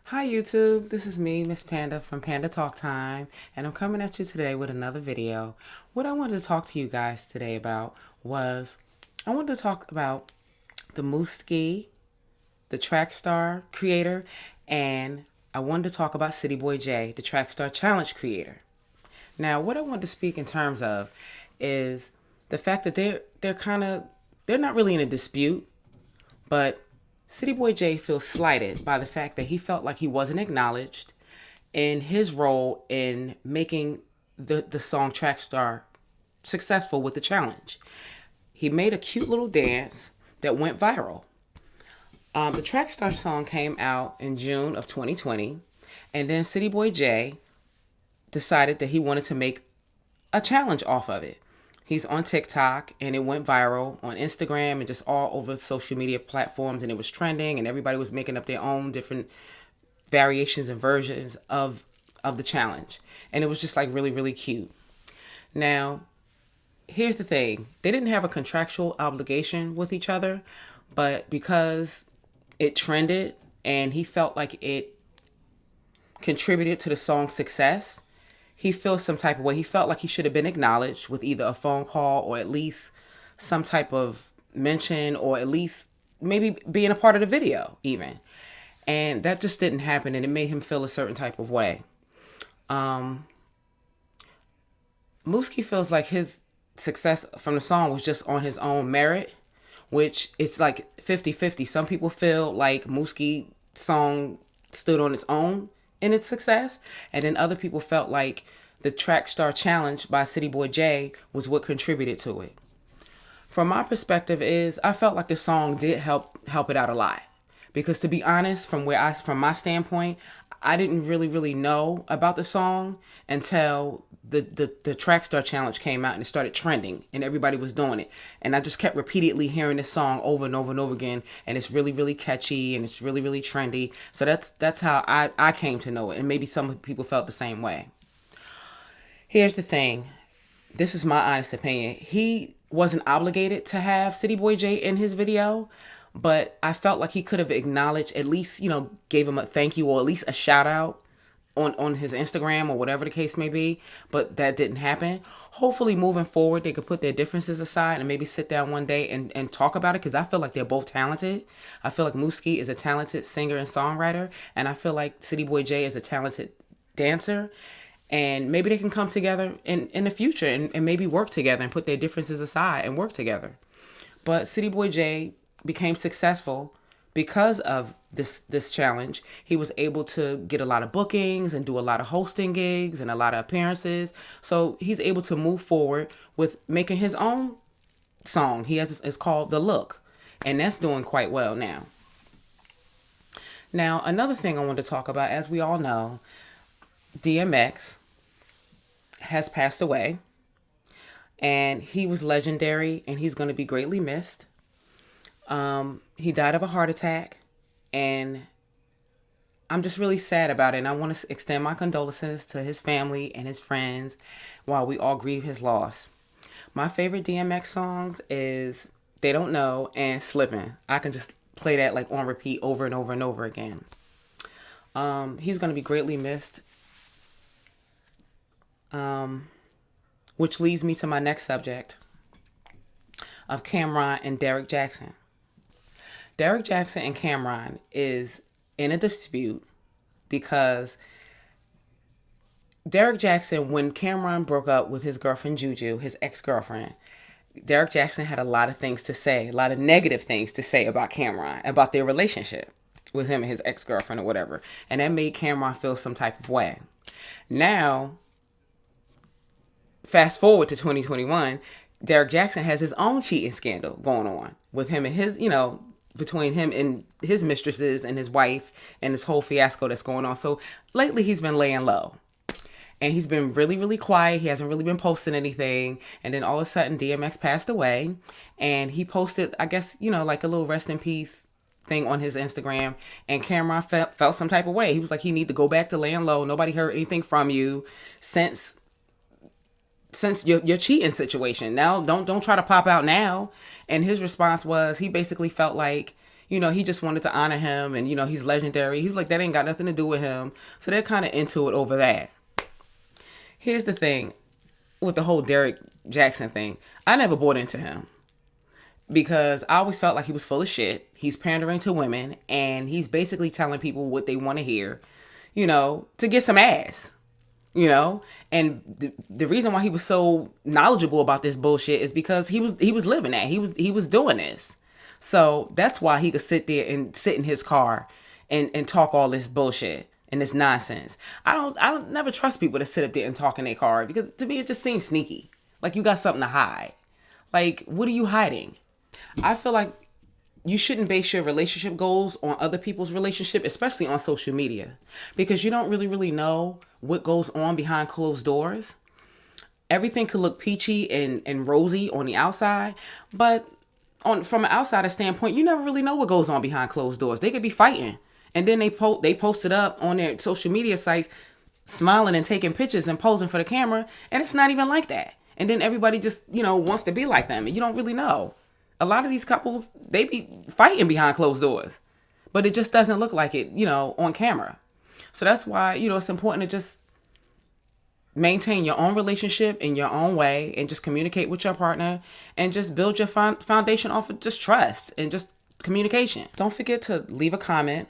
Hi YouTube, this is me, Miss Panda from Panda Talk Time, and I'm coming at you today with another video. What I wanted to talk to you guys today about was, I wanted to talk about the Mooski, the Trackstar creator, and I wanted to talk about Cityboyj, the Trackstar Challenge creator. Now, what I want to speak in terms of is the fact that they're not really in a dispute, but Cityboyj feels slighted by the fact that he felt like he wasn't acknowledged in his role in making the song Trackstar successful with the challenge. He made a cute little dance that went viral. The Trackstar song came out in June of 2020, and then Cityboyj decided that he wanted to make a challenge off of it. He's on TikTok and it went viral on Instagram and just all over social media platforms, and it was trending and everybody was making up their own different variations and versions of the challenge. And it was just like really, really cute. Now, here's the thing. They didn't have a contractual obligation with each other, but because it trended and he felt like it contributed to the song's success, he feels some type of way. He felt like he should have been acknowledged with either a phone call or at least some type of mention, or at least maybe being a part of the video even. And that just didn't happen, and it made him feel a certain type of way. Mooski feels like his success from the song was just on his own merit, which it's like 50-50. Some people feel like Mooski song stood on its own in its success, and then other people felt like the Trackstar Challenge by Cityboyj was what contributed to it. From my perspective is I felt like the song did help it out a lot, because to be honest, from my standpoint, I didn't really know about the song until the Trackstar Challenge came out and it started trending and everybody was doing it. And I just kept repeatedly hearing this song over and over and over again, and it's really, really catchy and it's really, really trendy. So that's how I came to know it, and maybe some people felt the same way. Here's the thing. This is my honest opinion. He wasn't obligated to have Cityboyj in his video, but I felt like he could have acknowledged, at least, gave him a thank you or at least a shout out on his Instagram or whatever the case may be, but that didn't happen. Hopefully moving forward, they could put their differences aside and maybe sit down one day and talk about it, because I feel like they're both talented. I feel like Mooski is a talented singer and songwriter, and I feel like Cityboyj is a talented dancer, and maybe they can come together in the future and maybe work together and put their differences aside and work together. But Cityboyj became successful because of this challenge. He was able to get a lot of bookings and do a lot of hosting gigs and a lot of appearances. So he's able to move forward with making his own song. It's called The Look, and that's doing quite well now. Now, another thing I want to talk about, as we all know, DMX has passed away, and he was legendary, and he's going to be greatly missed. He died of a heart attack, and I'm just really sad about it. And I want to extend my condolences to his family and his friends while we all grieve his loss. My favorite DMX songs is They Don't Know and Slippin'. I can just play that like on repeat over and over and over again. He's going to be greatly missed. Which leads me to my next subject of Camron and Derrick Jaxsn. Derrick Jaxsn and Camron is in a dispute because Derrick Jaxsn, when Camron broke up with his girlfriend Juju, his ex-girlfriend, Derrick Jaxsn had a lot of things to say, a lot of negative things to say about Camron, about their relationship with him and his ex-girlfriend or whatever. And that made Camron feel some type of way. Now, fast forward to 2021, Derrick Jaxsn has his own cheating scandal going on with him and his, between him and his mistresses and his wife, and this whole fiasco that's going on. So lately he's been laying low, and he's been really, really quiet. He hasn't really been posting anything. And then all of a sudden DMX passed away, and he posted, I guess, like a little rest in peace thing on his Instagram, and Camron felt some type of way. He was like, he need to go back to laying low. Nobody heard anything from you since your cheating situation. Now don't try to pop out now. And his response was, he basically felt like, he just wanted to honor him, and he's legendary. He's like, that ain't got nothing to do with him. So they're kind of into it over that. Here's the thing with the whole Derrick Jaxsn thing. I never bought into him because I always felt like he was full of shit. He's pandering to women, and he's basically telling people what they want to hear, to get some ass. And the reason why he was so knowledgeable about this bullshit is because he was living that. He was doing this. So that's why he could sit there and sit in his car and talk all this bullshit and this nonsense. I don't never trust people to sit up there and talk in their car, because to me it just seems sneaky. Like you got something to hide. Like, what are you hiding? I feel like you shouldn't base your relationship goals on other people's relationship, especially on social media, because you don't really know what goes on behind closed doors. Everything could look peachy and rosy on the outside, but from an outsider standpoint, you never really know what goes on behind closed doors. They could be fighting, and then they post it up on their social media sites, smiling and taking pictures and posing for the camera, and it's not even like that. And then everybody just wants to be like them, and you don't really know. A lot of these couples, they be fighting behind closed doors, but it just doesn't look like it, on camera. So that's why, it's important to just maintain your own relationship in your own way and just communicate with your partner and just build your foundation off of just trust and just communication. Don't forget to leave a comment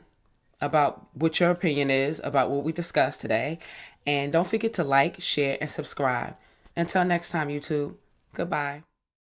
about what your opinion is about what we discussed today. And don't forget to like, share, and subscribe. Until next time, YouTube. Goodbye.